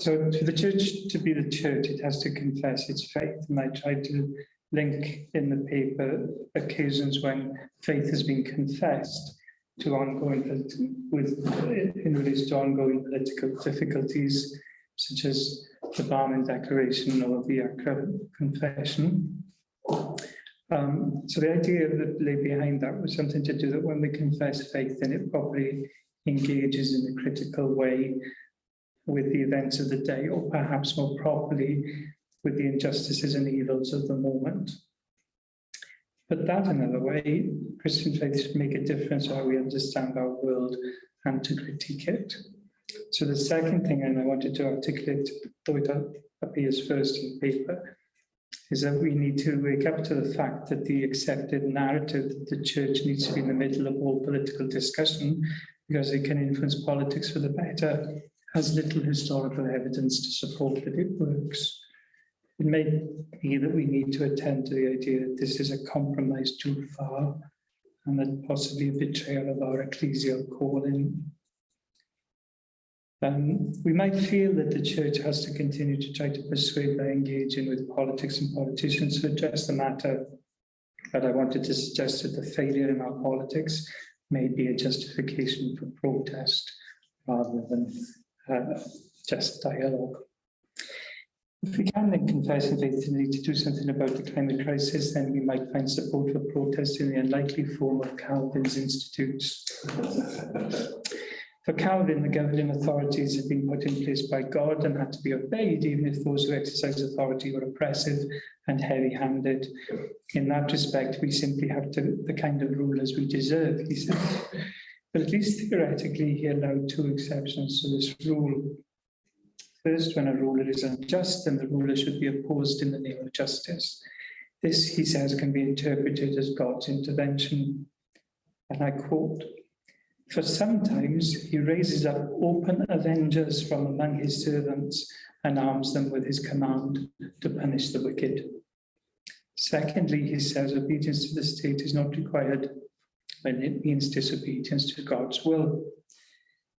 So for the church to be the church, it has to confess its faith. And I tried to link in the paper occasions when faith has been confessed to ongoing, in relation to ongoing political difficulties, such as the Barman Declaration or the Accra Confession. So the idea that lay behind that was something to do that when we confess faith, then it probably engages in a critical way with the events of the day, or perhaps more properly with the injustices and evils of the moment. But that, another way, Christian faith should make a difference to how we understand our world and to critique it. So the second thing, and I wanted to articulate, though it appears first in paper, is that we need to wake up to the fact that the accepted narrative that the church needs to be in the middle of all political discussion because it can influence politics for the better has little historical evidence to support that it works. It may be that we need to attend to the idea that this is a compromise too far and that possibly a betrayal of our ecclesial calling. We might feel that the church has to continue to try to persuade by engaging with politics and politicians to address the matter, but I wanted to suggest that the failure in our politics may be a justification for protest rather than just dialogue. If we can then confess and faith need to do something about the climate crisis, then we might find support for protest in the unlikely form of Calvin's institutes. For Calvin, the governing authorities had been put in place by God and had to be obeyed, even if those who exercise authority were oppressive and heavy-handed. In that respect, we simply have the kind of rulers we deserve, he said. But at least theoretically, he allowed two exceptions to this rule. First, when a ruler is unjust, then the ruler should be opposed in the name of justice. This, he says, can be interpreted as God's intervention. And I quote, "For sometimes he raises up open avengers from among his servants and arms them with his command to punish the wicked." Secondly, he says, obedience to the state is not required when it means disobedience to God's will.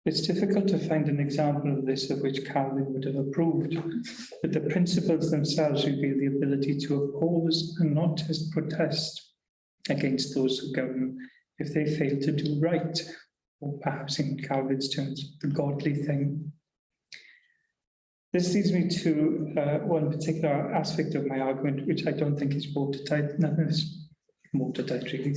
It's difficult to find an example of this of which Calvin would have approved, but the principles themselves reveal the ability to oppose and not just protest against those who govern if they fail to do right, or perhaps in Calvin's terms, the godly thing. This leads me to one particular aspect of my argument, which I don't think is watertight. Nothing is watertight, really,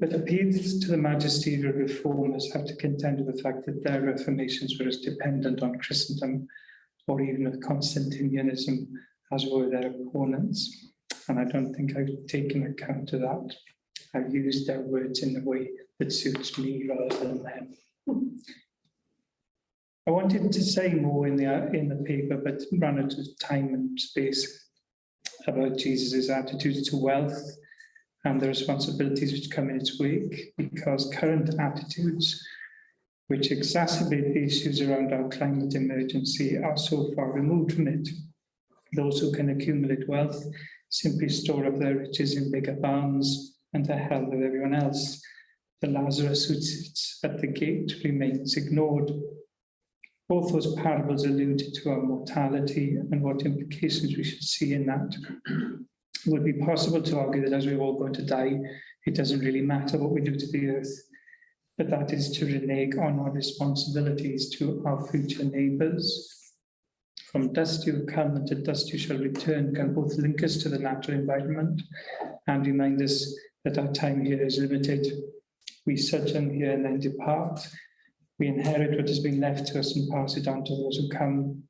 but appeals to the magisterial reformers have to contend with the fact that their reformations were as dependent on Christendom or even of Constantinianism as were their opponents. And I don't think I've taken account of that. I've used their words in a way that suits me rather than them. I wanted to say more in the paper, but ran out of time and space about Jesus' attitudes to wealth and the responsibilities which come in its wake, because current attitudes which exacerbate the issues around our climate emergency are so far removed from it. Those who can accumulate wealth simply store up their riches in bigger barns and to hell with everyone else. The Lazarus who sits at the gate remains ignored. Both those parables allude to our mortality and what implications we should see in that. It would be possible to argue that as we're all going to die, it doesn't really matter what we do to the earth, but that is to renege on our responsibilities to our future neighbours. From dust you have come and to dust you shall return can both link us to the natural environment and remind us that our time here is limited. We sojourn here and then depart. We inherit what has been left to us and pass it on to those who come.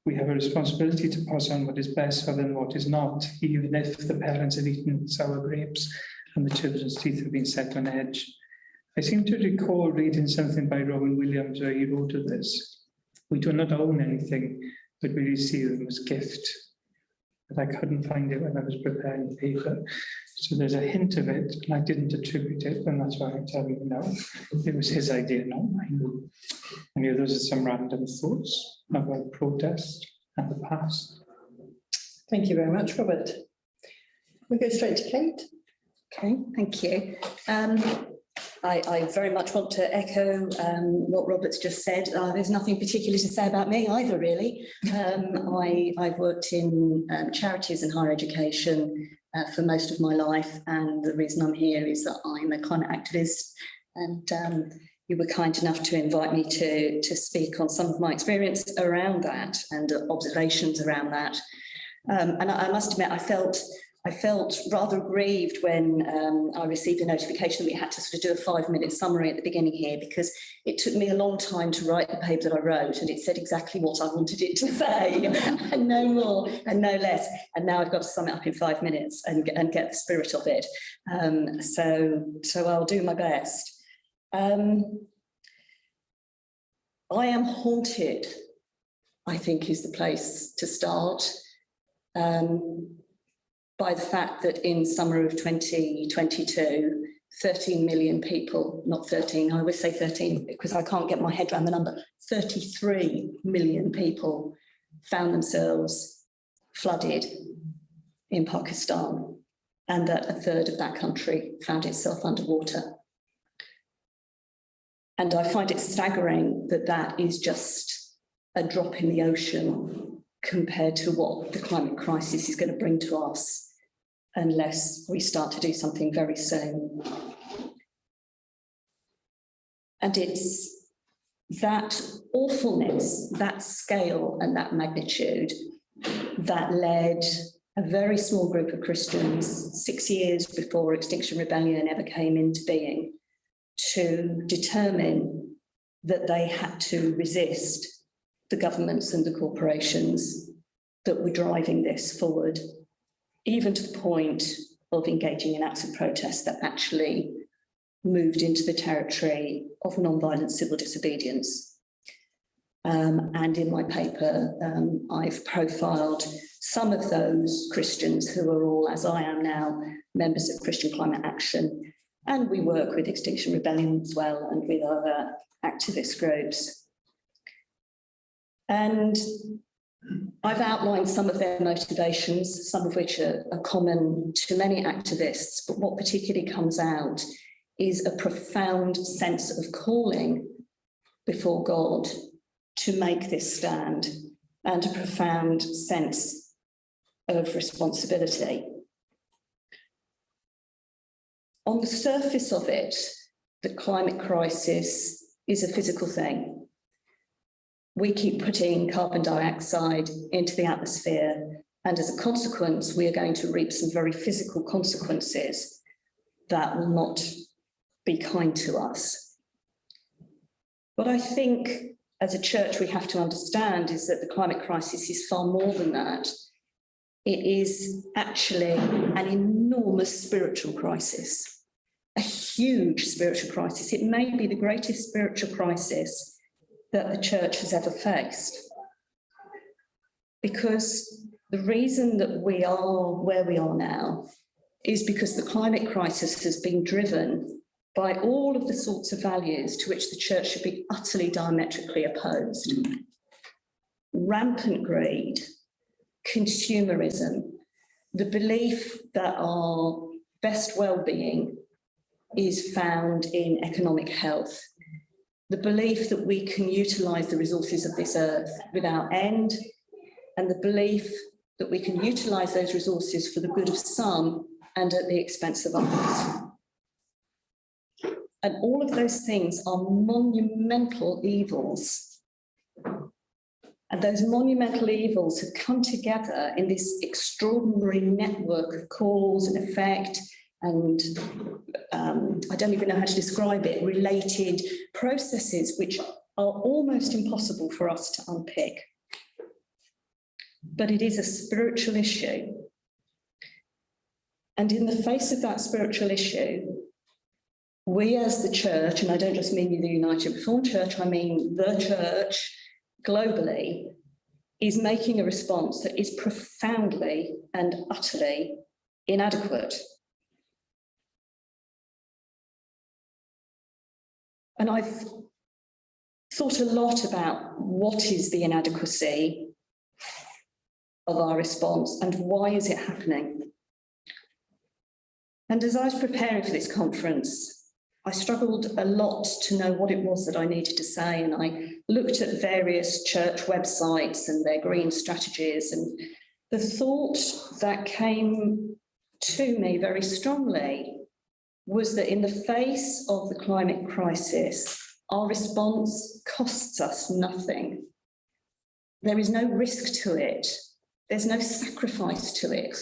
We have a responsibility to pass on what is best rather than what is not, even if the parents have eaten sour grapes and the children's teeth have been set on edge. I seem to recall reading something by Robin Williams where he wrote of this. We do not own anything, but we receive them as gift. But I couldn't find it when I was preparing the paper. So there's a hint of it, and I didn't attribute it, and that's why I'm telling you now. It was his idea, not mine. And those are some random thoughts about protest and the past. Thank you very much, Robert. We go straight to Kate. Okay, thank you. I very much want to echo what Robert's just said. There's nothing particular to say about me either, really. I've worked in charities and higher education for most of my life, and the reason I'm here is that I'm a climate activist, and you were kind enough to invite me to speak on some of my experience around that and observations around that. And I must admit, I felt rather aggrieved when I received a notification that we had to sort of do a 5-minute summary at the beginning here, because it took me a long time to write the paper that I wrote, and it said exactly what I wanted it to say, and no more and no less. And now I've got to sum it up in 5 minutes and get the spirit of it. So I'll do my best. I am haunted, I think, is the place to start, by the fact that in summer of 2022, 13 million people, not 13, I always say 13 because I can't get my head around the number, 33 million people found themselves flooded in Pakistan, and that a third of that country found itself underwater. And I find it staggering that that is just a drop in the ocean compared to what the climate crisis is going to bring to us unless we start to do something very soon. And it's that awfulness, that scale and that magnitude that led a very small group of Christians 6 years before Extinction Rebellion ever came into being to determine that they had to resist the governments and the corporations that were driving this forward, even to the point of engaging in acts of protest that actually moved into the territory of non-violent civil disobedience. And in my paper, I've profiled some of those Christians who are all, as I am now, members of Christian Climate Action. And we work with Extinction Rebellion as well, and with other activist groups. And I've outlined some of their motivations, some of which are common to many activists, but what particularly comes out is a profound sense of calling before God to make this stand, and a profound sense of responsibility. On the surface of it, the climate crisis is a physical thing. We keep putting carbon dioxide into the atmosphere, and as a consequence, we are going to reap some very physical consequences that will not be kind to us. What I think as a church we have to understand is that the climate crisis is far more than that. It is actually an enormous spiritual crisis, a huge spiritual crisis. It may be the greatest spiritual crisis that the church has ever faced. Because the reason that we are where we are now is because the climate crisis has been driven by all of the sorts of values to which the church should be utterly diametrically opposed. Rampant greed, consumerism, the belief that our best well-being is found in economic health, the belief that we can utilise the resources of this earth without end, and the belief that we can utilise those resources for the good of some and at the expense of others. And all of those things are monumental evils. And those monumental evils have come together in this extraordinary network of cause and effect, and I don't even know how to describe it, related processes which are almost impossible for us to unpick. But it is a spiritual issue. And in the face of that spiritual issue, we as the church, and I don't just mean the United Reformed Church, I mean the church globally, is making a response that is profoundly and utterly inadequate. And I've thought a lot about what is the inadequacy of our response and why is it happening. And as I was preparing for this conference, I struggled a lot to know what it was that I needed to say, and I looked at various church websites and their green strategies, and the thought that came to me very strongly was that in the face of the climate crisis, our response costs us nothing. There is no risk to it. There's no sacrifice to it.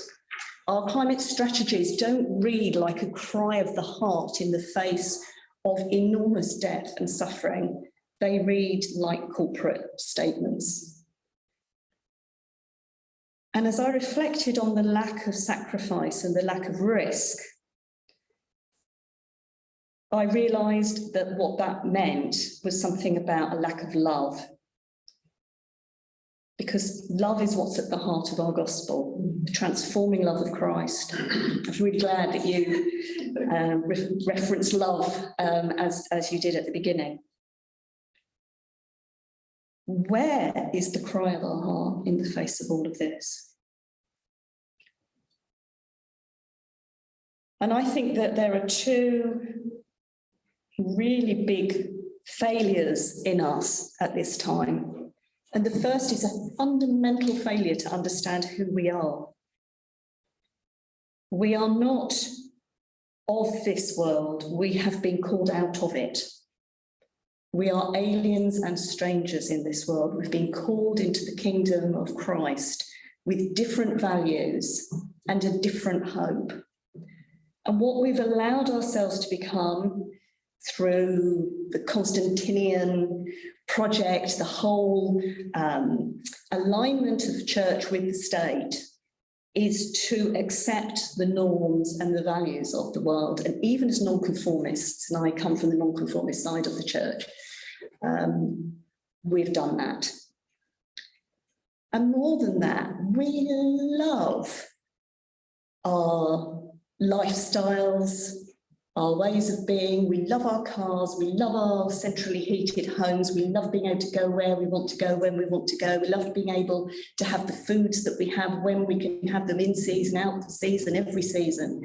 Our climate strategies don't read like a cry of the heart in the face of enormous death and suffering. They read like corporate statements. And as I reflected on the lack of sacrifice and the lack of risk, I realised that what that meant was something about a lack of love. Because love is what's at the heart of our gospel, the transforming love of Christ. I'm really glad that you referenced love as you did at the beginning. Where is the cry of our heart in the face of all of this? And I think that there are two really big failures in us at this time. And the first is a fundamental failure to understand who we are. We are not of this world. We have been called out of it. We are aliens and strangers in this world. We've been called into the kingdom of Christ with different values and a different hope. And what we've allowed ourselves to become through the Constantinian project, the whole alignment of church with the state, is to accept the norms and the values of the world. And even as non-conformists, and I come from the non-conformist side of the church, we've done that. And more than that, we love our lifestyles, our ways of being. We love our cars, we love our centrally heated homes, we love being able to go where we want to go, when we want to go. We love being able to have the foods that we have when we can have them in season, out of season, every season.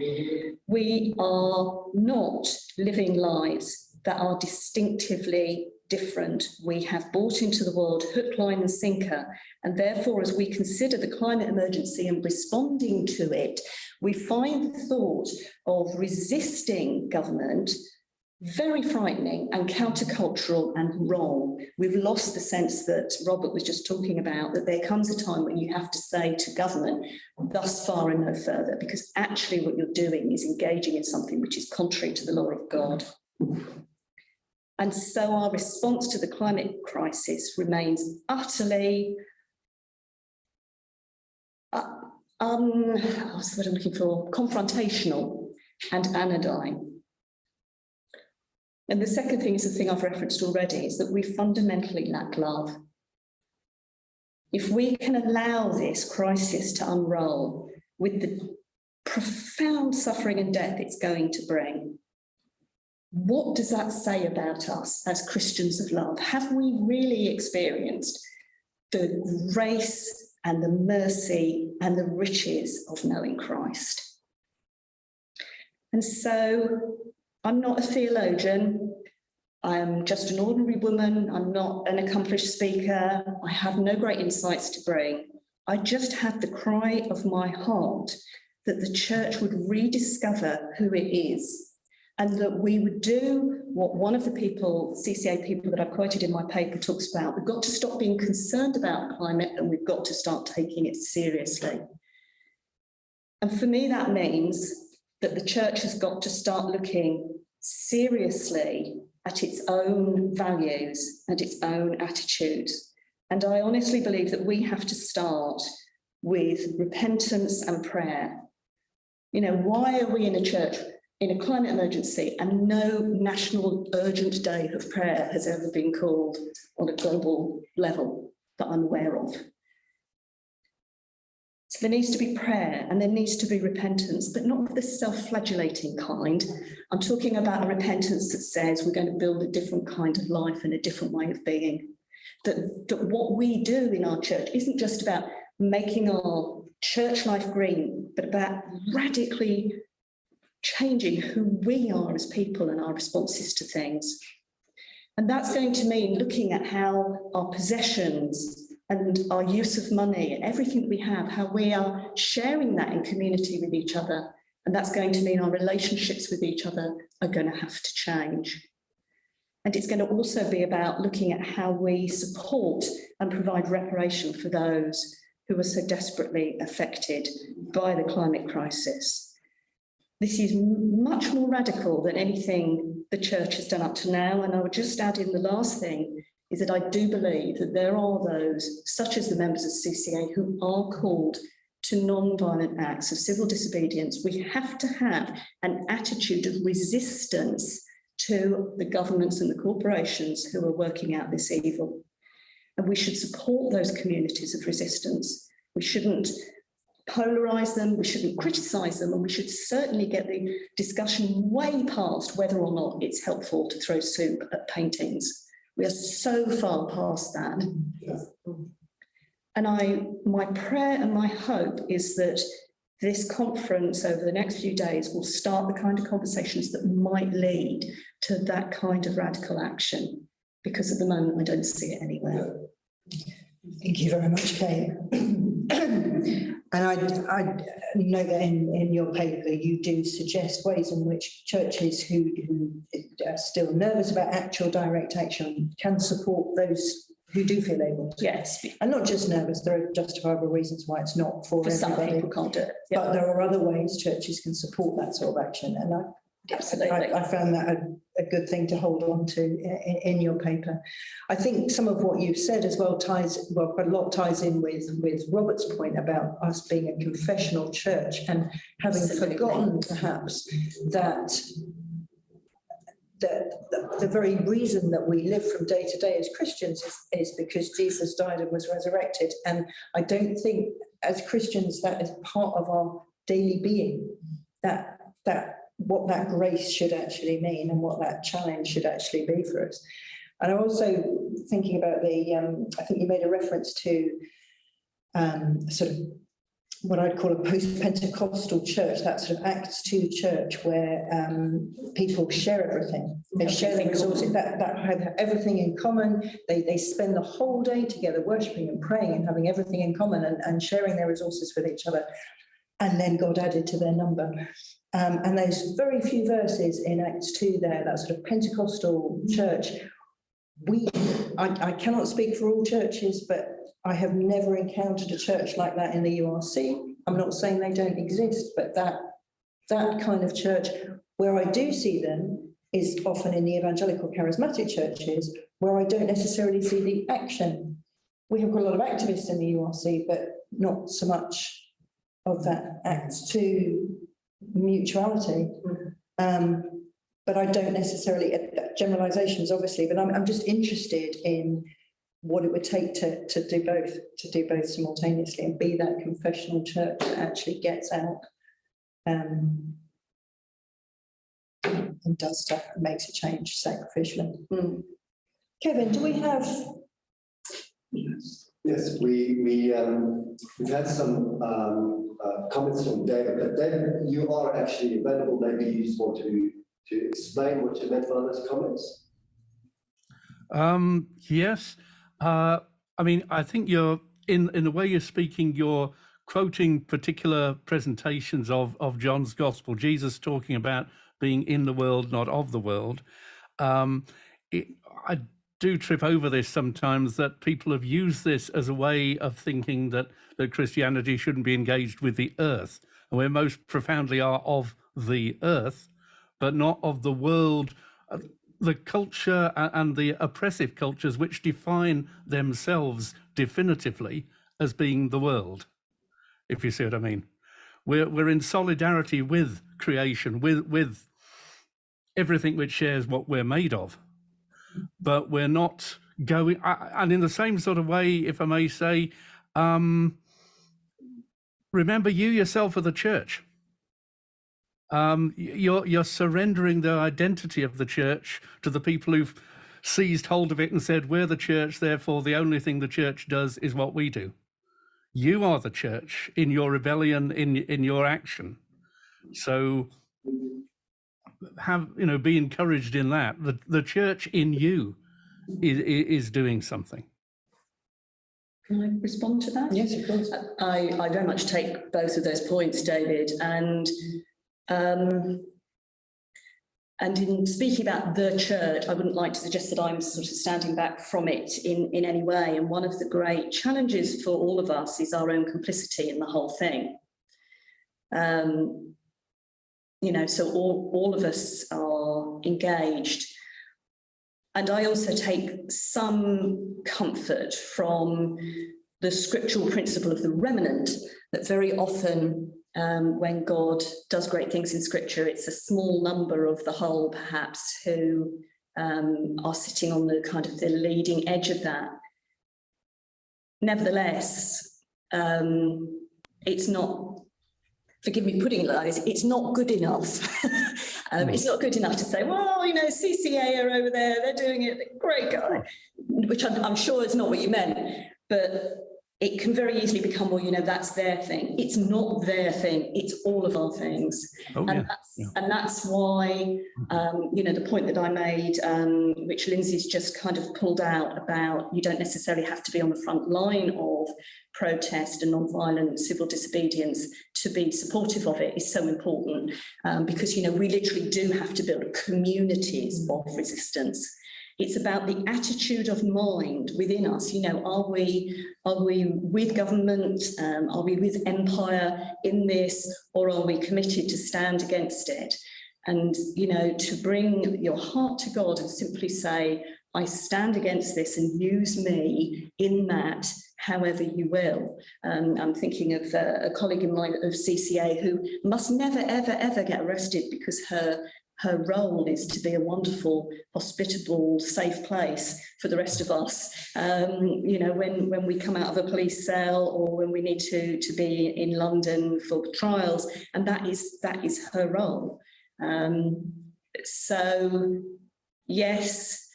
We are not living lives that are distinctively different. We have bought into the world hook, line and sinker. And therefore, as we consider the climate emergency and responding to it, we find the thought of resisting government very frightening and countercultural and wrong. We've lost the sense that Robert was just talking about, that there comes a time when you have to say to government, thus far and no further, because actually what you're doing is engaging in something which is contrary to the law of God. And so our response to the climate crisis remains utterly what's the word I'm looking for? Confrontational and anodyne. And the second thing is the thing I've referenced already, is that we fundamentally lack love. If we can allow this crisis to unroll with the profound suffering and death it's going to bring, what does that say about us as Christians of love? Have we really experienced the grace and the mercy and the riches of knowing Christ? And so I'm not a theologian. I'm just an ordinary woman. I'm not an accomplished speaker. I have no great insights to bring. I just have the cry of my heart that the church would rediscover who it is, and that we would do what one of the people, CCA people that I've quoted in my paper, talks about. We've got to stop being concerned about climate, and we've got to start taking it seriously. And for me, that means that the church has got to start looking seriously at its own values and its own attitudes. And I honestly believe that we have to start with repentance and prayer. You know, why are we in a church in a climate emergency and no national urgent day of prayer has ever been called on a global level that I'm aware of? So there needs to be prayer and there needs to be repentance, but not the self-flagellating kind. I'm talking about a repentance that says we're going to build a different kind of life and a different way of being. That what we do in our church isn't just about making our church life green, but about radically changing who we are as people and our responses to things. And that's going to mean looking at how our possessions and our use of money and everything that we have, how we are sharing that in community with each other. And that's going to mean our relationships with each other are going to have to change. And it's going to also be about looking at how we support and provide reparation for those who are so desperately affected by the climate crisis. This is much more radical than anything the church has done up to now. And I would just add in the last thing is that I do believe that there are those, such as the members of CCA, who are called to non-violent acts of civil disobedience. We have to have an attitude of resistance to the governments and the corporations who are working out this evil. And we should support those communities of resistance. We shouldn't polarise them, we shouldn't criticise them, and we should certainly get the discussion way past whether or not it's helpful to throw soup at paintings. We are so far past that. And my prayer and my hope is that this conference over the next few days will start the kind of conversations that might lead to that kind of radical action, because at the moment I don't see it anywhere. Thank you very much, Kate. And I know that in your paper you do suggest ways in which churches who are still nervous about actual direct action can support those who do feel able to. Yes. And not just nervous, there are justifiable reasons why it's not for Some everybody. people can't do it. Yep. But there are other ways churches can support that sort of action. And Absolutely. I found that a good thing to hold on to in your paper. I think some of what you've said as well quite a lot ties in with Robert's point about us being a confessional church and having forgotten perhaps that the very reason that we live from day to day as Christians is because Jesus died and was resurrected. And I don't think as Christians that is part of our daily being, that what that grace should actually mean and what that challenge should actually be for us. And I'm also thinking about I think you made a reference to sort of what I'd call a post-Pentecostal church, that sort of Acts 2 church where people share everything. They share the resources that have everything in common. They spend the whole day together worshiping and praying and having everything in common and sharing their resources with each other. And then God added to their number. And there's very few verses in Acts 2 there, that sort of Pentecostal church. I cannot speak for all churches, but I have never encountered a church like that in the URC. I'm not saying they don't exist, but that kind of church, where I do see them is often in the evangelical charismatic churches, where I don't necessarily see the action. We have got a lot of activists in the URC, but not so much of that Acts 2 mutuality. But I don't necessarily, generalizations obviously, but I'm just interested in what it would take to do both simultaneously and be that confessional church that actually gets out and does stuff and makes a change sacrificially. Kevin, do we have? Yes, we've had some comments from David, but David, you are actually available. Maybe you just want to explain what you meant by those comments. Yes. I mean, I think you're in the way you're speaking, you're quoting particular presentations of John's Gospel, Jesus talking about being in the world, not of the world. I do trip over this sometimes, that people have used this as a way of thinking that Christianity shouldn't be engaged with the earth. And we most profoundly are of the earth, but not of the world, the culture and the oppressive cultures which define themselves definitively as being the world, if you see what I mean. We're in solidarity with creation, with everything which shares what we're made of, but we're not going, and in the same sort of way, if I may say, remember you yourself are the church. You're surrendering the identity of the church to the people who've seized hold of it and said, we're the church, therefore the only thing the church does is what we do. You are the church in your rebellion, in your action. So have, be encouraged in that. The church in you is doing something. Can I respond to that? Yes, of course. I very much take both of those points, David, and in speaking about the church, I wouldn't like to suggest that I'm sort of standing back from it in any way. And one of the great challenges for all of us is our own complicity in the whole thing. So all of us are engaged. And I also take some comfort from the scriptural principle of the remnant, that very often when God does great things in scripture, it's a small number of the whole, perhaps, who are sitting on the kind of the leading edge of that. Nevertheless, it's not, forgive me putting it like this, it's not good enough. It's not good enough to say, well, CCA are over there, they're doing it, great guy, which I'm sure is not what you meant, but it can very easily become, well, that's their thing. It's not their thing, it's all of our things. And that's why, the point that I made, which Lindsay's just kind of pulled out about, you don't necessarily have to be on the front line of protest and non-violent civil disobedience to be supportive of it, is so important, because, we literally do have to build communities of resistance. It's about the attitude of mind within us. Are we with government? Are we with empire in this? Or are we committed to stand against it? And, to bring your heart to God and simply say, I stand against this and use me in that, however you will. I'm thinking of a colleague of mine of CCA who must never, ever, ever get arrested because her role is to be a wonderful, hospitable, safe place for the rest of us. When we come out of a police cell or when we need to be in London for trials, and that is her role. So yes,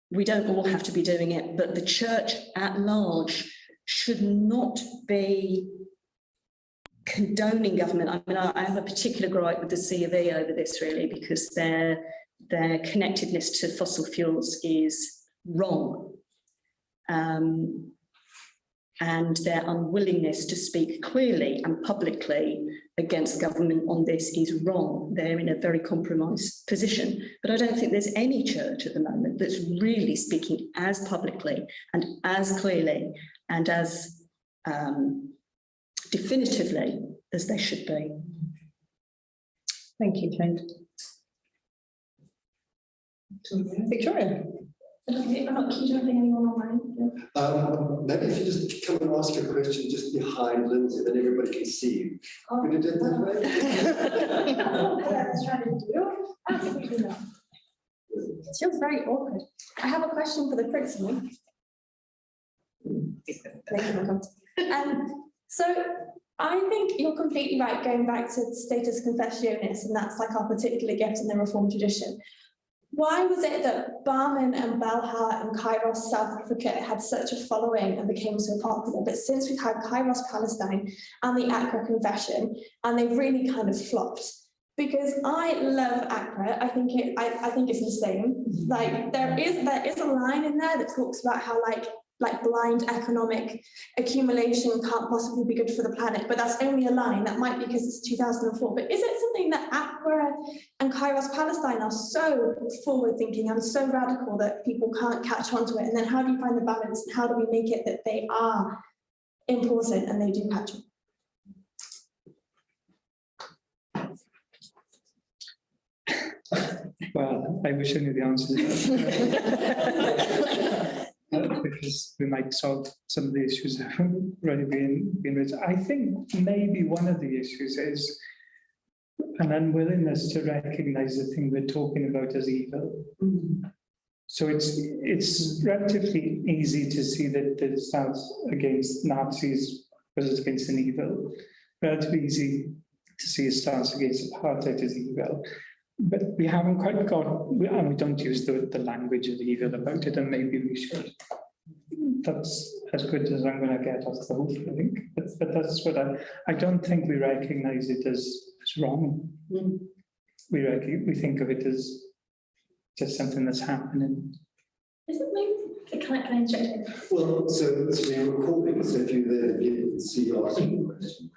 we don't all have to be doing it, but the church at large should not be condoning government. I mean, I have a particular gripe with the C of E over this, really, because their connectedness to fossil fuels is wrong. And their unwillingness to speak clearly and publicly against government on this is wrong. They're in a very compromised position. But I don't think there's any church at the moment that's really speaking as publicly and as clearly and as definitively as they should be. Thank you, Jane. Victoria. I'm not keen on anyone online. Maybe if you just come and ask your question just behind Lindsay, then everybody can see you. Could you do it that way? That's what I was trying to do. Absolutely not. It feels very awkward. I have a question for the principal. So I think you're completely right going back to status confessionis, and that's like our particular gift in the Reformed tradition. Why was it that Barman and Belhar and Kairos South Africa had such a following and became so popular? But since we've had Kairos Palestine and the Accra Confession, and they've really kind of flopped. Because I love Accra, I think it's insane. Like there is a line in there that talks about how like blind economic accumulation can't possibly be good for the planet, but that's only a line. That might be because it's 2004. But is it something that Accra and Kairos Palestine are so forward-thinking and so radical that people can't catch on to it? And then how do you find the balance? And how do we make it that they are important and they do catch on? Well, I wish I knew the answer to that. Because we might solve some of the issues that have already been raised. I think maybe one of the issues is an unwillingness to recognize the thing we're talking about as evil. So it's relatively easy to see that the stance against Nazis was against an evil. Relatively easy to see a stance against apartheid as evil. But we haven't quite got, and we don't use the language of evil about it, and maybe we should. That's as good as I'm going to get off the hoof, I think. But that's what I don't think we recognize it as wrong. we think of it as just something that's happening. Is it maybe? Can I interject? Well, so you're recording, so if you then give the C asking the question.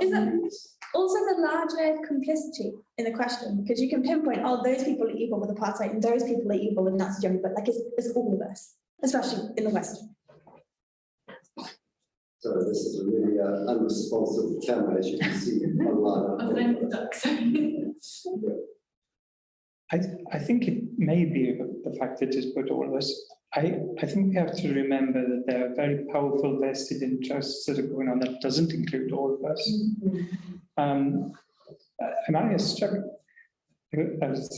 Is it also the larger complicity in the question? Because you can pinpoint, oh, those people are evil with apartheid, and those people are evil with Nazi Germany, but like it's all of us, especially in the West. So this is a really unresponsive camera, as you can see online. I think it may be the fact that it's put all of us. I think we have to remember that there are very powerful vested interests that are going on that doesn't include all of us. And I was struck, I was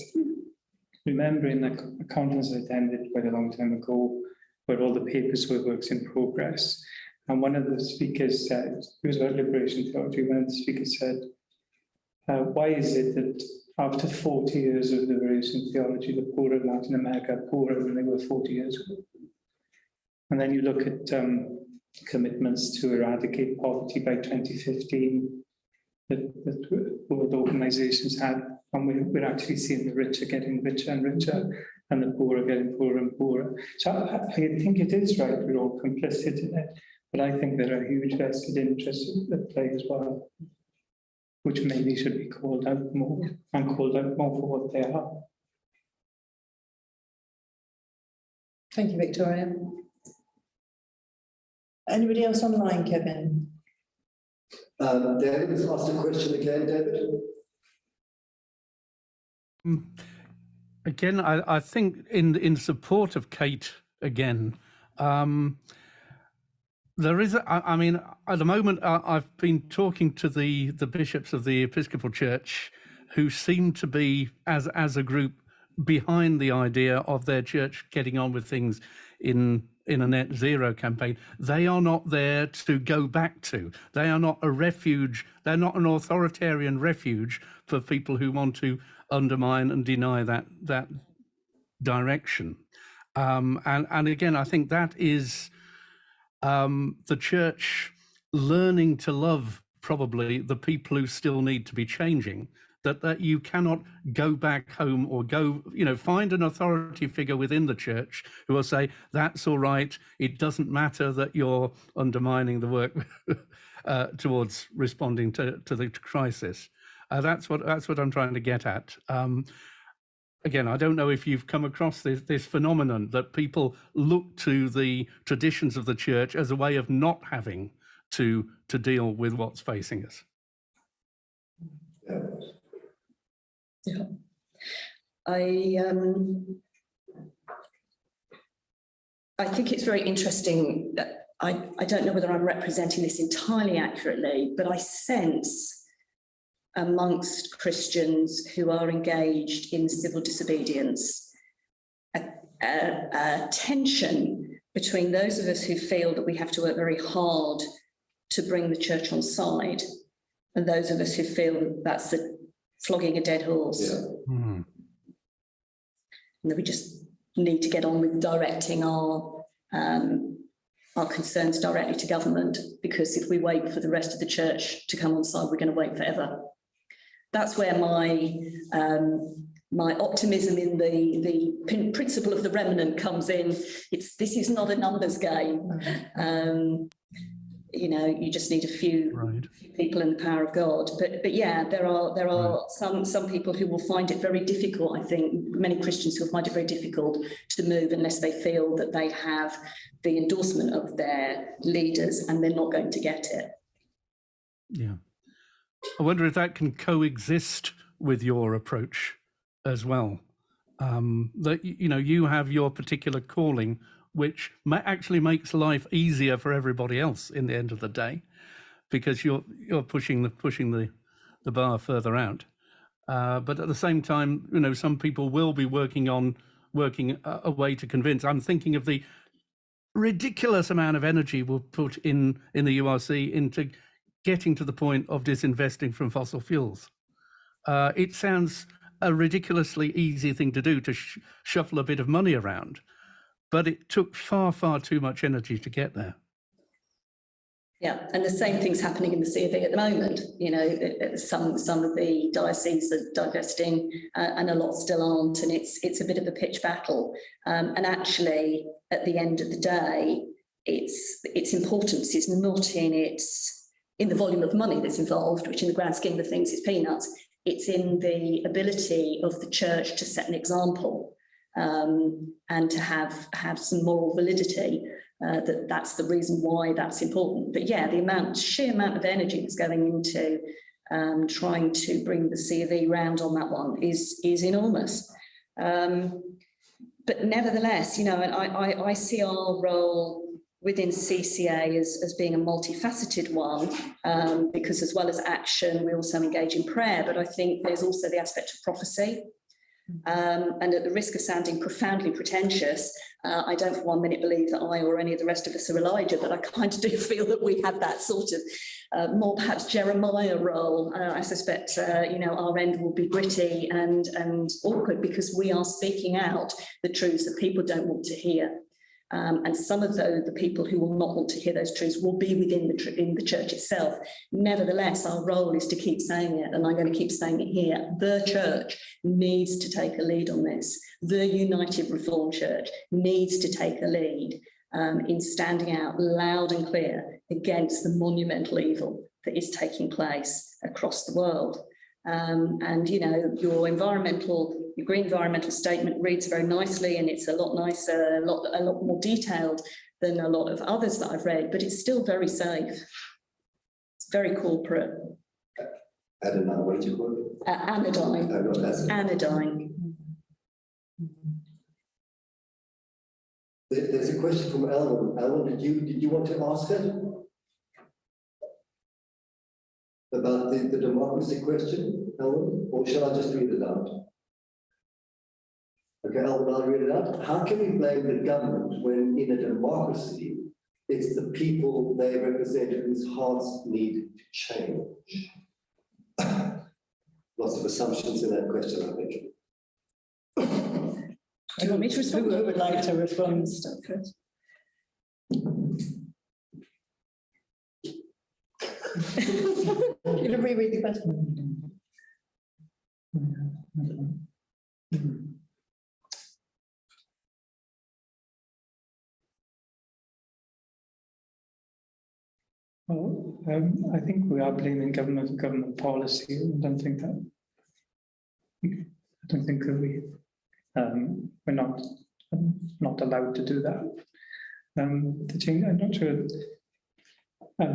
remembering a conference I attended quite a long time ago where all the papers were works in progress. And one of the speakers said, it was about liberation theology, one of the speakers said, why is it that after 40 years of liberation theology, the poor of Latin America are poorer than they were 40 years ago? And then you look at commitments to eradicate poverty by 2015 that world organizations had, and we're actually seeing the rich are getting richer and richer, and the poor are getting poorer and poorer. So I think it is right, we're all complicit in it, but I think there are huge vested interests at play as well, which maybe should be called out more, and called out more for what they are. Thank you, Victoria. Anybody else online, Kevin? David has asked a question again, David. Again, I think in support of Kate again, there is, I mean, at the moment, I've been talking to the bishops of the Episcopal Church who seem to be, as a group, behind the idea of their church getting on with things in a net zero campaign. They are not there to go back to. They are not a refuge. They're not an authoritarian refuge for people who want to undermine and deny that direction. And again, I think that is the church learning to love probably the people who still need to be changing, that you cannot go back home or go, find an authority figure within the church who will say, that's all right, it doesn't matter that you're undermining the work towards responding to the crisis. That's what I'm trying to get at. Again, I don't know if you've come across this phenomenon that people look to the traditions of the church as a way of not having to deal with what's facing us. Yeah. I think it's very interesting that I don't know whether I'm representing this entirely accurately, but I sense amongst Christians who are engaged in civil disobedience a tension between those of us who feel that we have to work very hard to bring the church on side and those of us who feel that that's flogging a dead horse. Yeah. Mm-hmm. And that we just need to get on with directing our concerns directly to government, because if we wait for the rest of the church to come on side, we're going to wait forever. That's where my optimism in the principle of the remnant comes in. This is not a numbers game. You just need a few people in the power of God. But yeah, there are some people who will find it very difficult. I think many Christians who will find it very difficult to move unless they feel that they have the endorsement of their leaders, and they're not going to get it. Yeah. I wonder if that can coexist with your approach as well. That you have your particular calling, which actually makes life easier for everybody else in the end of the day, because you're pushing the bar further out. But at the same time, some people will be working a way to convince. I'm thinking of the ridiculous amount of energy we'll put in the URC into getting to the point of disinvesting from fossil fuels. It sounds a ridiculously easy thing to do, to shuffle a bit of money around, but it took far, far too much energy to get there. Yeah, and the same thing's happening in the C of E at the moment. You know, some of the dioceses are divesting, and a lot still aren't, and it's a bit of a pitch battle. And actually, at the end of the day, its importance is not in the volume of money that's involved, which in the grand scheme of things is peanuts. It's in the ability of the church to set an example, and to have some moral validity. That's the reason why that's important. But yeah, the sheer amount of energy that's going into trying to bring the C of E round on that one is enormous. But nevertheless, you know, and I see our role within CCA as being a multifaceted one, because as well as action, we also engage in prayer. But I think there's also the aspect of prophecy. And at the risk of sounding profoundly pretentious, I don't for 1 minute believe that I or any of the rest of us are Elijah, but I kind of do feel that we have that sort of more perhaps Jeremiah role. I suspect, you know, our end will be gritty and awkward because we are speaking out the truths that people don't want to hear. And some of the people who will not want to hear those truths will be within the church itself. Nevertheless, our role is to keep saying it, and I'm going to keep saying it here. The church needs to take a lead on this. The United Reformed Church needs to take a lead in standing out loud and clear against the monumental evil that is taking place across the world. And you know, your green environmental statement reads very nicely, and it's a lot nicer, a lot more detailed than a lot of others that I've read, but it's still very safe. It's very corporate. ANODYNE, what do you call it? ANODYNE. ANODYNE. There's a question from Ellen. Ellen, did you want to ask it? About the democracy question, Ellen, or shall I just read it out? Okay, Ellen, I'll read it out. How can we blame the government when in a democracy, it's the people they represent whose hearts need to change? Lots of assumptions in that question, I think. Do you want me to respond? Who would like to respond? First? Can you reread the question? Well, I think we are blaming government for government policy. I don't think that we're not allowed to do that. The change, I'm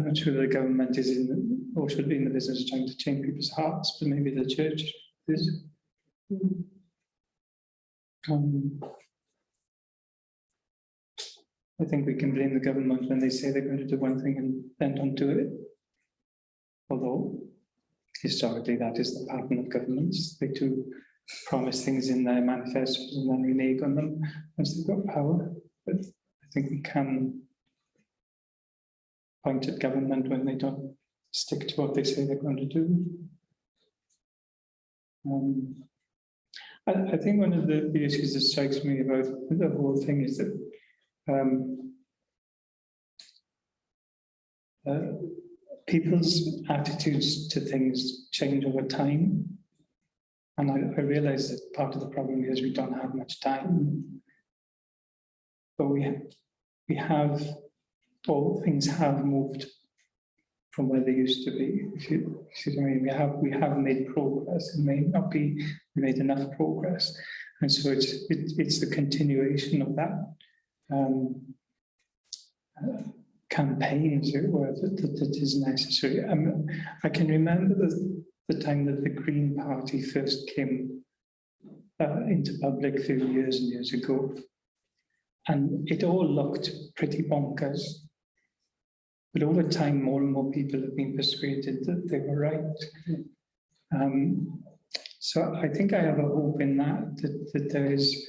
not sure the government is in or should be in the business of trying to change people's hearts, but maybe the church is. I think we can blame the government when they say they're going to do one thing and then don't do it. Although historically that is the pattern of governments. They do promise things in their manifestos and then renege on them once they've got power. But I think we can point at government when they don't stick to what they say they're going to do. I think one of the issues that strikes me about the whole thing is that people's attitudes to things change over time. And I realize that part of the problem is we don't have much time. But we have, all things have moved from where they used to be. If you see what I mean, we have made progress. It may not be made enough progress, and so it's the continuation of that campaign, as it were, that is necessary. I can remember the time that the Green Party first came into public a few years and years ago, and it all looked pretty bonkers. But over time, more and more people have been persuaded that they were right. So I think I have a hope in that there is,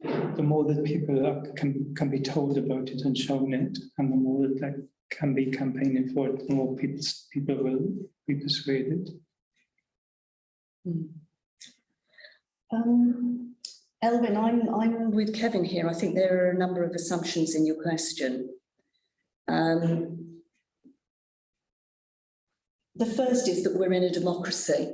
the more that people can be told about it and shown it, and the more that can be campaigning for it, the more people will be persuaded. Elvin, I'm with Kevin here. I think there are a number of assumptions in your question. The first is that we're in a democracy.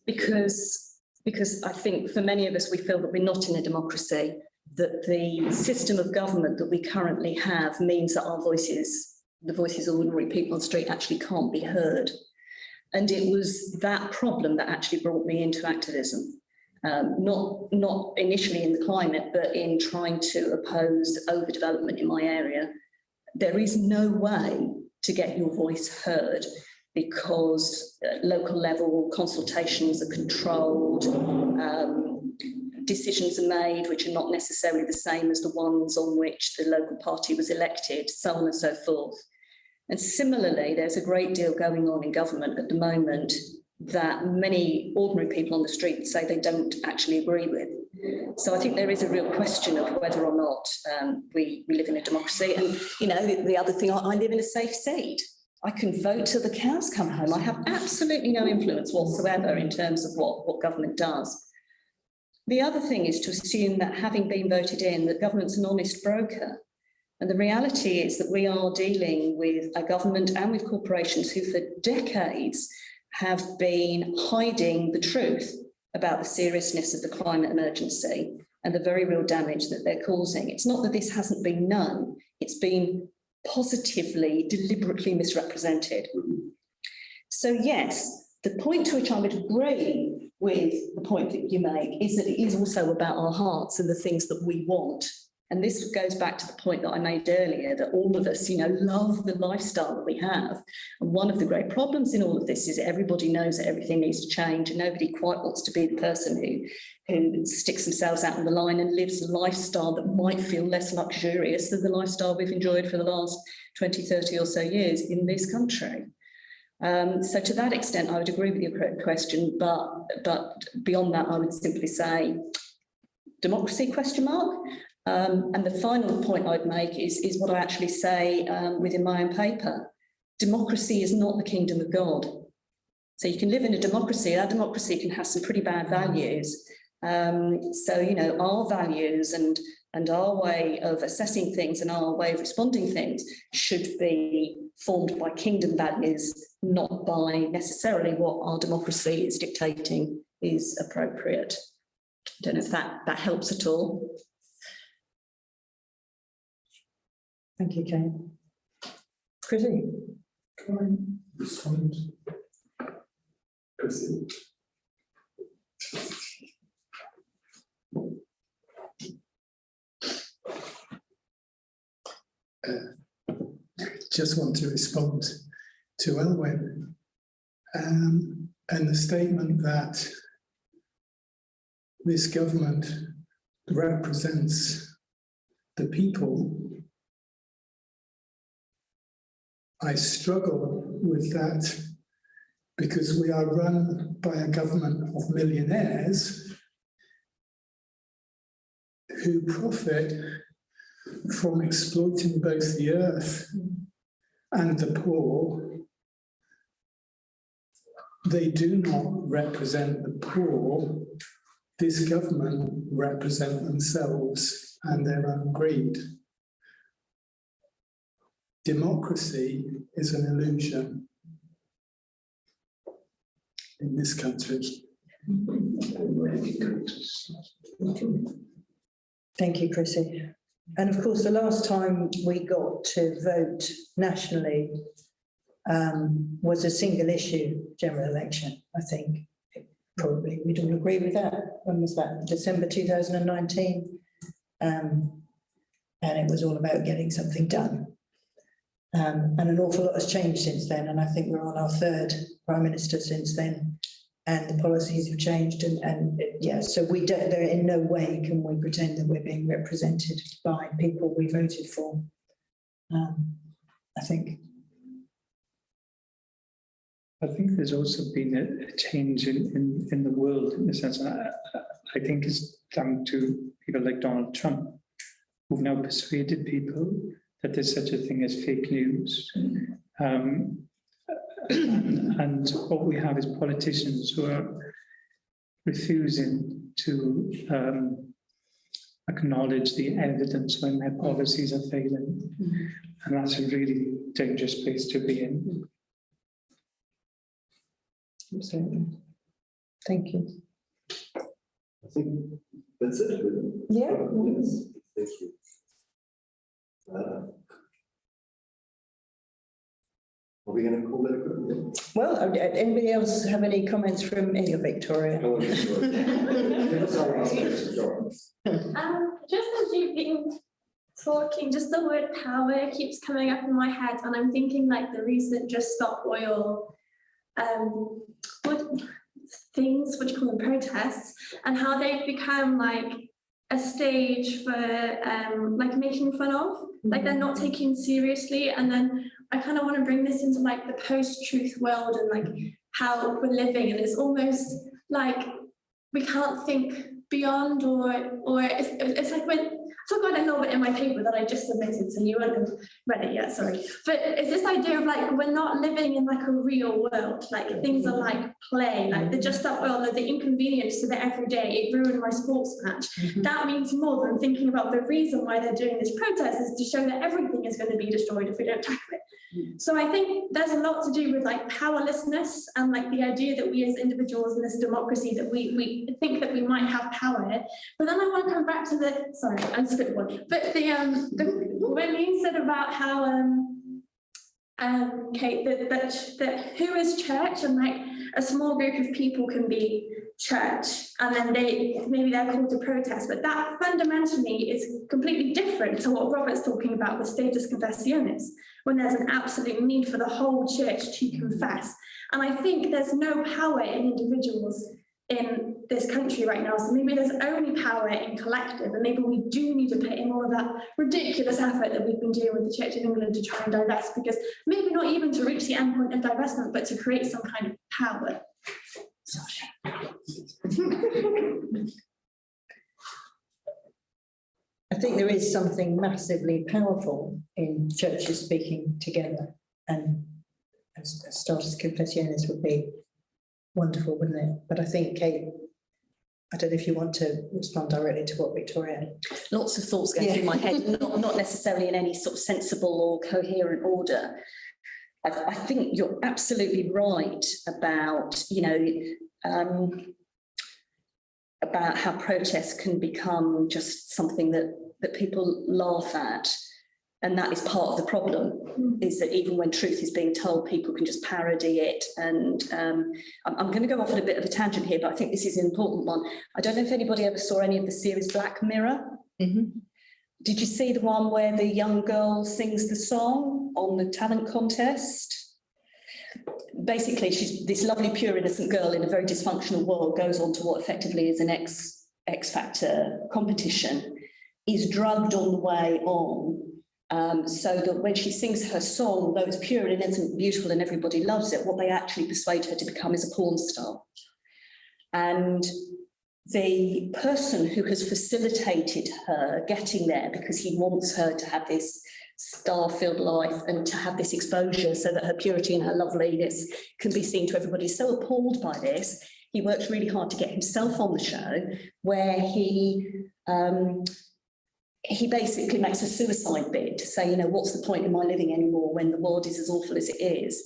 Because I think for many of us, we feel that we're not in a democracy, that the system of government that we currently have means that our voices, the voices of ordinary people on the street, actually can't be heard. And it was that problem that actually brought me into activism. Not initially in the climate, but in trying to oppose overdevelopment in my area. There is no way to get your voice heard because local level consultations are controlled, decisions are made which are not necessarily the same as the ones on which the local party was elected, so on and so forth. And similarly, there's a great deal going on in government at the moment that many ordinary people on the street say they don't actually agree with. So I think there is a real question of whether or not we live in a democracy. And, you know, the other thing, I live in a safe seat. I can vote till the cows come home. I have absolutely no influence whatsoever in terms of what government does. The other thing is to assume that having been voted in, that government's an honest broker. And the reality is that we are dealing with a government and with corporations who for decades have been hiding the truth about the seriousness of the climate emergency and the very real damage that they're causing. It's not that this hasn't been known, it's been positively, deliberately misrepresented. So yes, the point to which I would agree with the point that you make is that it is also about our hearts and the things that we want. And this goes back to the point that I made earlier, that all of us, you know, love the lifestyle that we have. And one of the great problems in all of this is that everybody knows that everything needs to change and nobody quite wants to be the person who sticks themselves out on the line and lives a lifestyle that might feel less luxurious than the lifestyle we've enjoyed for the last 20, 30 or so years in this country. So to that extent, I would agree with your question, but beyond that, I would simply say democracy, question mark. And the final point I'd make is what I actually say within my own paper. Democracy is not the kingdom of God. So you can live in a democracy, that democracy can have some pretty bad values. So, you know, our values and our way of assessing things and our way of responding things should be formed by kingdom values, not by necessarily what our democracy is dictating is appropriate. I don't know if that helps at all. Thank you, Kate. Chrissy? Can I respond? Chrissy? Just want to respond to Elwyn and the statement that this government represents the people. I struggle with that because we are run by a government of millionaires who profit from exploiting both the earth and the poor. They do not represent the poor. This government represent themselves and their own greed. Democracy is an illusion in this country. Thank you, Chrissy. And of course, the last time we got to vote nationally was a single issue general election, I think. Probably we'd all agree with that. When was that? December 2019. And it was all about getting something done. And an awful lot has changed since then. And I think we're on our third Prime Minister since then. And the policies have changed. So we don't, there in no way can we pretend that we're being represented by people we voted for. I think there's also been a change in the world in the sense I think it's down to people like Donald Trump, who've now persuaded people that there's such a thing as fake news. And what we have is politicians who are refusing to acknowledge the evidence when their policies are failing. And that's a really dangerous place to be in. Absolutely. Thank you. I think that's it. Really. Yeah. Yes. Thank you. Are we going to call that a group? Well, anybody else have any comments from any of Victoria? Go on, Victoria. Give us our answers, John. Just as you've been talking, just the word power keeps coming up in my head, and I'm thinking like the recent Just Stop Oil things, what do you call them, protests, and how they've become like a stage for like making fun of, like they're not taken seriously. And then I kind of want to bring this into like the post-truth world and like how we're living, and it's almost like we can't think beyond, or it's like when I talk about it a little bit in my paper that I just submitted, so you won't have read it yet, sorry. But it's this idea of like we're not living in like a real world, like things are like play, like the Just Stop Oil, the inconvenience to the everyday, it ruined my sports match. That means more than thinking about the reason why they're doing this protest is to show that everything is going to be destroyed if we don't tackle it. So I think there's a lot to do with like powerlessness and like the idea that we as individuals in this democracy that we think that we might have power. But then I want to come back to the, sorry, I'm split one. But the when you said about how Kate, that who is church, and like a small group of people can be church, and then maybe they're called to protest, but that fundamentally is completely different to what Robert's talking about with status confessionis, when there's an absolute need for the whole church to confess. And I think there's no power in individuals in this country right now, so maybe there's only power in collective, and maybe we do need to put in all of that ridiculous effort that we've been doing with the Church of England to try and divest, because maybe not even to reach the end point of divestment, but to create some kind of power. I think there is something massively powerful in churches speaking together, and as status confessionis would be wonderful, wouldn't it? But I think, Kate, I don't know if you want to respond directly to what Victoria. Lots of thoughts going through my head, not necessarily in any sort of sensible or coherent order. I think you're absolutely right about, about how protests can become just something that people laugh at. And that is part of the problem, is that even when truth is being told, people can just parody it. And I'm going to go off on a bit of a tangent here, but I think this is an important one. I don't know if anybody ever saw any of the series Black Mirror. Did you see the one where the young girl sings the song on the talent contest? Basically, she's this lovely, pure, innocent girl in a very dysfunctional world, goes on to what effectively is an X Factor competition, is drugged on the way on, so that when she sings her song, although it's pure and innocent, beautiful, and everybody loves it, what they actually persuade her to become is a porn star. And the person who has facilitated her getting there, because he wants her to have this star-filled life and to have this exposure so that her purity and her loveliness can be seen to everybody, so appalled by this, he works really hard to get himself on the show, where he basically makes a suicide bid to say, what's the point in my living anymore when the world is as awful as it is?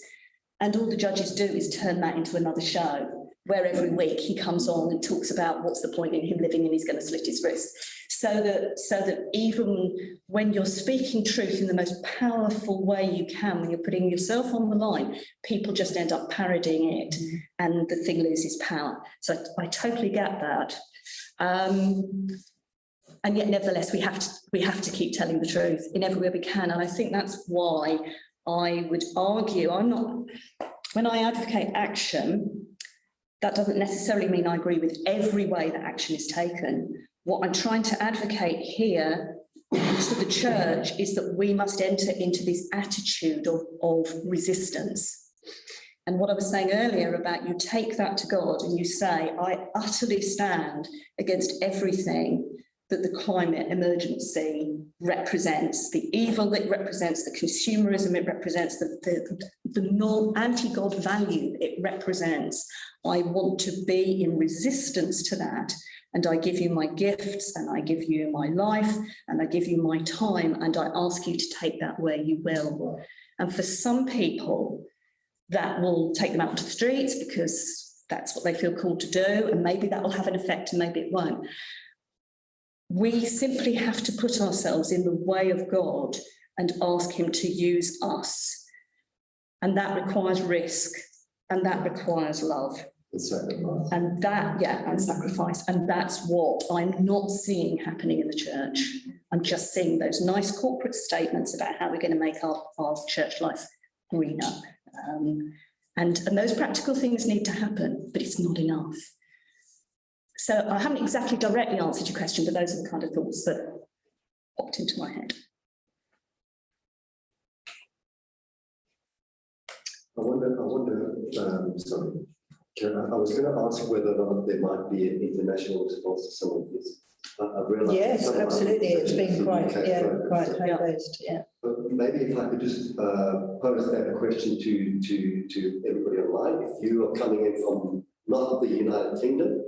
And all the judges do is turn that into another show, where every week he comes on and talks about what's the point in him living, and he's going to slit his wrist. So that even when you're speaking truth in the most powerful way you can, when you're putting yourself on the line, people just end up parodying it, and the thing loses power. So I totally get that. And yet, nevertheless, we have to keep telling the truth in every way we can. And I think that's why I would argue, when I advocate action, that doesn't necessarily mean I agree with every way that action is taken. What I'm trying to advocate here to the church is that we must enter into this attitude of resistance. And what I was saying earlier about you take that to God and you say, I utterly stand against everything that the climate emergency represents, the evil it represents, the consumerism it represents, the anti-God value it represents. I want to be in resistance to that, and I give you my gifts, and I give you my life, and I give you my time, and I ask you to take that where you will. And for some people, that will take them out to the streets because that's what they feel called to do, and maybe that will have an effect and maybe it won't. We simply have to put ourselves in the way of God and ask him to use us. And that requires risk, and that requires love. And that, and sacrifice. And that's what I'm not seeing happening in the church. I'm just seeing those nice corporate statements about how we're going to make our church life greener. And those practical things need to happen, but it's not enough. So I haven't exactly directly answered your question, but those are the kind of thoughts that popped into my head. I sorry, Karen, I was going to ask whether or not there might be an international response to some of this. I realize yes, absolutely. It's been quite home-based. Yeah. But maybe if I could just pose that question to everybody online. If you are coming in from not the United Kingdom,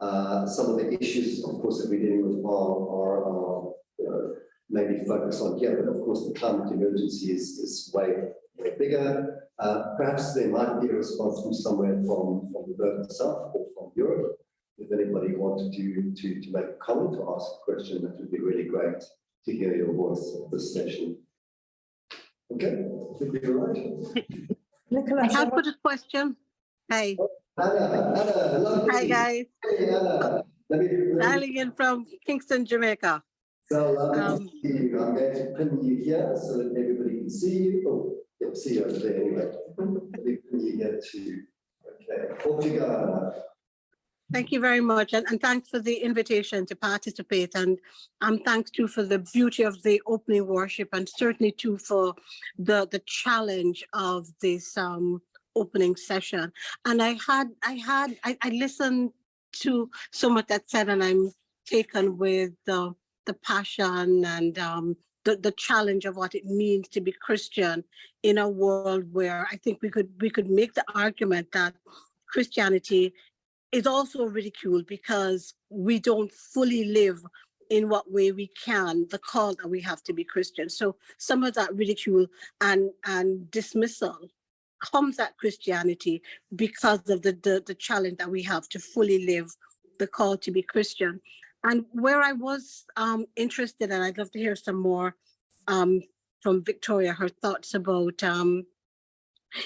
some of the issues, of course, that we're dealing with are maybe focused on here, but of course the climate emergency is way bigger. Perhaps there might be a response from somewhere from the Bergen South or from Europe. If anybody wanted to make a comment or ask a question, that would be really great to hear your voice at this session. Okay, I think we're right. Nicola, I have put a question. Hey. Anna, lovely. Hi, guys. Hey, Anna. Dialing in from Kingston, Jamaica. So lovely to see you. I'm going to pin you here so that everybody can see you. Oh, yep, see you over there anyway. Let me pin you here too. Okay, off you go, Anna. Thank you very much, and thanks for the invitation to participate, and thanks too for the beauty of the opening worship, and certainly too for the challenge of this opening session. And I listened to so much that said, and I'm taken with the passion and the challenge of what it means to be Christian in a world where I think we could make the argument that Christianity is also ridiculed because we don't fully live in what way we can, the call that we have to be Christian. So some of that ridicule and dismissal comes at Christianity because of the challenge that we have to fully live the call to be Christian. And where I was interested, and I'd love to hear some more from Victoria, her thoughts about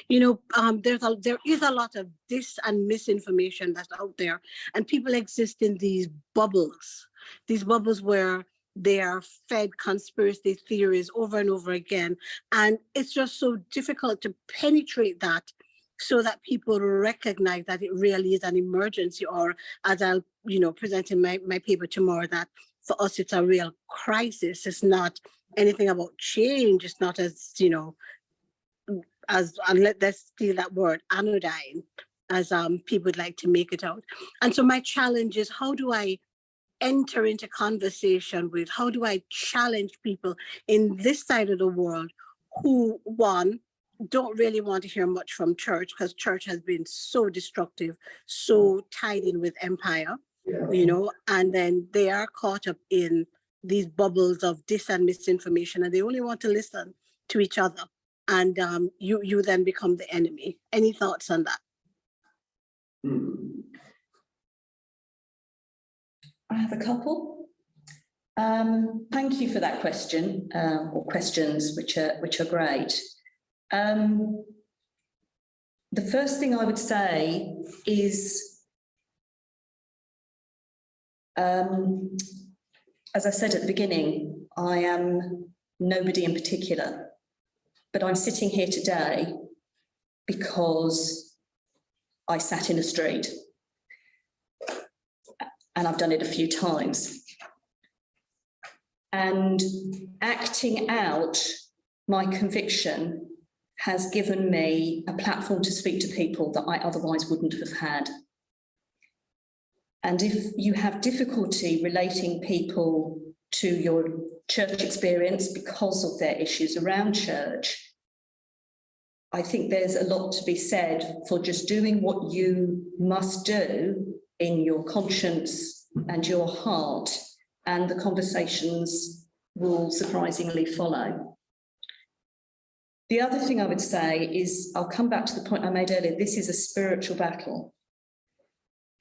there is a lot of dis and misinformation that's out there, and people exist in these bubbles where they are fed conspiracy theories over and over again, and it's just so difficult to penetrate that so that people recognize that it really is an emergency, or as I'll present in my paper tomorrow, that for us it's a real crisis. It's not anything about change. It's not let's steal that word, anodyne, as people would like to make it out. And so my challenge is, how do I enter into conversation with, how do I challenge people in this side of the world who, one, don't really want to hear much from church because church has been so destructive, so tied in with empire, and then they are caught up in these bubbles of dis and misinformation, and they only want to listen to each other. And you then become the enemy. Any thoughts on that? I have a couple. Thank you for that question, or questions, which are great. The first thing I would say is, as I said at the beginning, I am nobody in particular. But I'm sitting here today because I sat in a street, and I've done it a few times. And acting out my conviction has given me a platform to speak to people that I otherwise wouldn't have had. And if you have difficulty relating people to your church experience because of their issues around church, I think there's a lot to be said for just doing what you must do in your conscience and your heart, and the conversations will surprisingly follow. The other thing I would say is, I'll come back to the point I made earlier, this is a spiritual battle.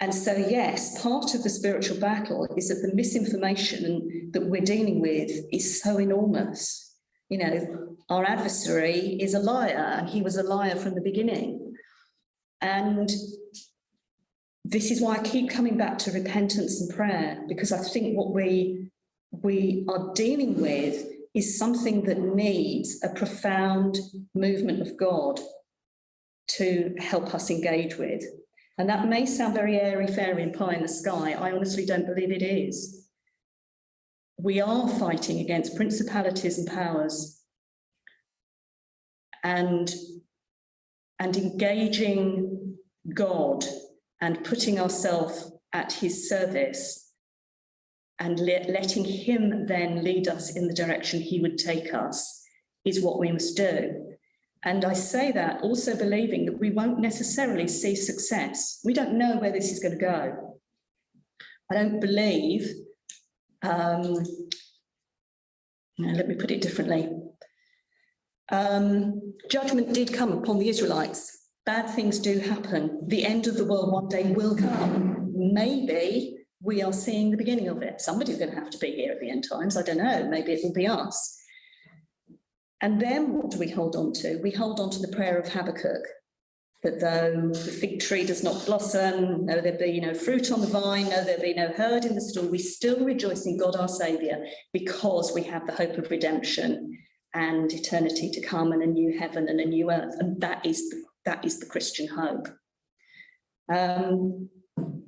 And so, yes, part of the spiritual battle is that the misinformation that we're dealing with is so enormous. You know, our adversary is a liar, and he was a liar from the beginning. And this is why I keep coming back to repentance and prayer, because I think what we are dealing with is something that needs a profound movement of God to help us engage with. And that may sound very airy-fairy and pie in the sky. I honestly don't believe it is. We are fighting against principalities and powers, and engaging God and putting ourselves at his service and letting him then lead us in the direction he would take us is what we must do. And I say that also believing that we won't necessarily see success. We don't know where this is going to go. I don't believe, let me put it differently. Judgment did come upon the Israelites. Bad things do happen. The end of the world one day will come. Maybe we are seeing the beginning of it. Somebody's going to have to be here at the end times. I don't know. Maybe it will be us. And then what do we hold on to? We hold on to the prayer of Habakkuk, that though the fig tree does not blossom, though there be no fruit on the vine, though there be no herd in the stall, we still rejoice in God our Saviour, because we have the hope of redemption and eternity to come, and a new heaven and a new earth. And that is the Christian hope.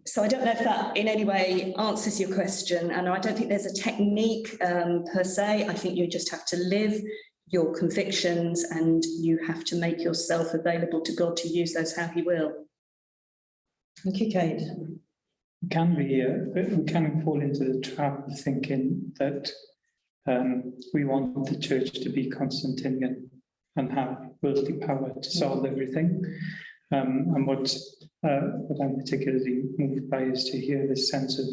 So I don't know if that in any way answers your question, and I don't think there's a technique per se. I think you just have to live your convictions, and you have to make yourself available to God to use those how he will. Thank you, Kate. We can fall into the trap of thinking that we want the church to be Constantinian and have worldly power to solve everything. And what I'm particularly moved by is to hear this sense of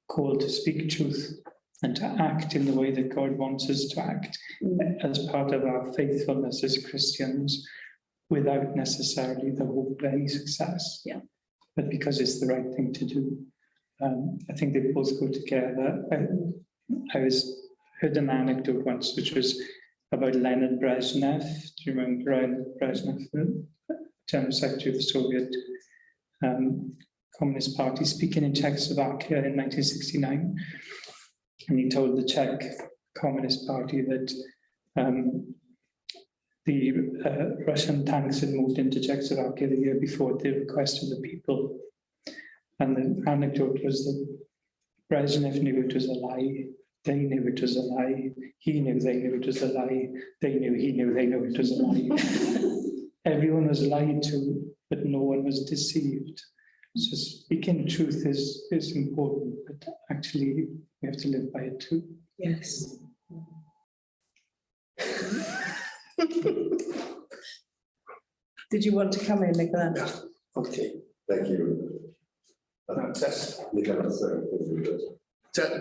call to speak truth and to act in the way that God wants us to act as part of our faithfulness as Christians, without necessarily the hope of any success, but because it's the right thing to do. I think they both go together. I heard an anecdote once, which was about Leonid Brezhnev. Do you remember Leonid Brezhnev, the General Secretary of the Soviet Communist Party, speaking in Czechoslovakia in 1969? And he told the Czech Communist Party that the Russian tanks had moved into Czechoslovakia the year before at the request of the people. And the anecdote was that Brezhnev knew it was a lie. They knew it was a lie. He knew they knew it was a lie. They knew he knew they knew it was a lie. Everyone was lied to, but no one was deceived. So speaking truth is important, but actually we have to live by it too. Yes. Did you want to come in, Nicola? Yeah. Okay, thank you.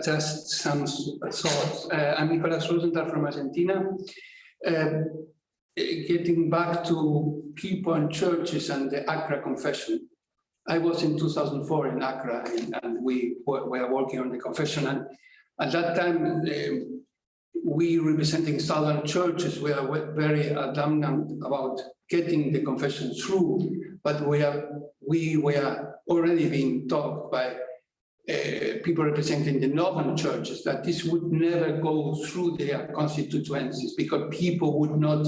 Just some thoughts. I'm Nicolas Rosenthal from Argentina. Getting back to people and churches and the Accra Confession. I was in 2004 in Accra, and we were working on the confession. And at that time, we representing Southern churches were very adamant about getting the confession through, but we were already being taught by people representing the Northern churches that this would never go through their constituencies because people would not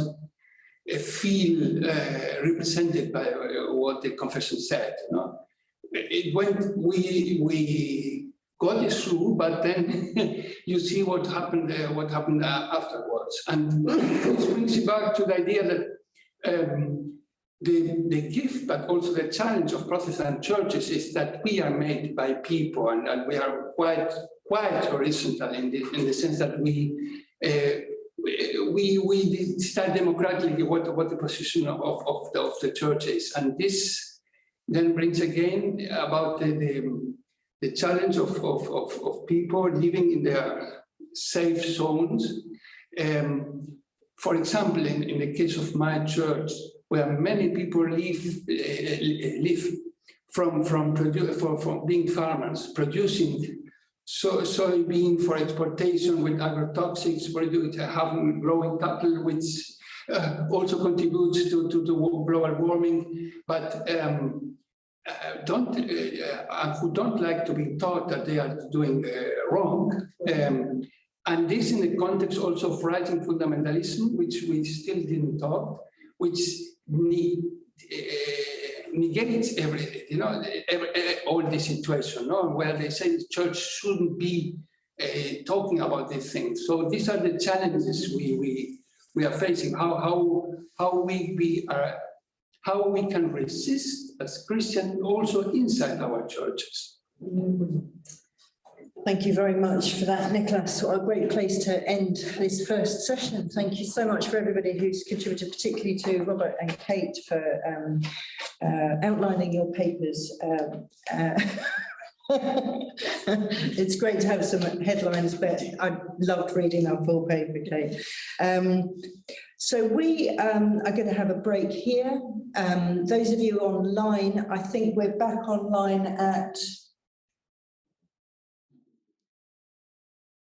feel represented by what the confession said. You know? It went, we got it through, but then you see what happened afterwards. And this brings you back to the idea that the gift, but also the challenge of Protestant churches is that we are made by people, and we are quite horizontal in the sense that we decide democratically what the position of the church is. And this then brings again about the the challenge of people living in their safe zones. For example, in the case of my church, where many people live from being farmers, producing soybean for exportation with agrotoxics, having growing cattle, which also contributes to global warming, but who don't like to be taught that they are doing wrong. And this in the context also of rising fundamentalism, which we still didn't talk, which negates everything, all this situation, where they say the church shouldn't be talking about these things. So these are the challenges we are facing. How we can resist as Christians also inside our churches. Thank you very much for that, Nicholas. What a great place to end this first session. Thank you so much for everybody who's contributed, particularly to Robert and Kate for outlining your papers. It's great to have some headlines, but I loved reading our full paper, Kate. So we are going to have a break here. Those of you online, I think we're back online at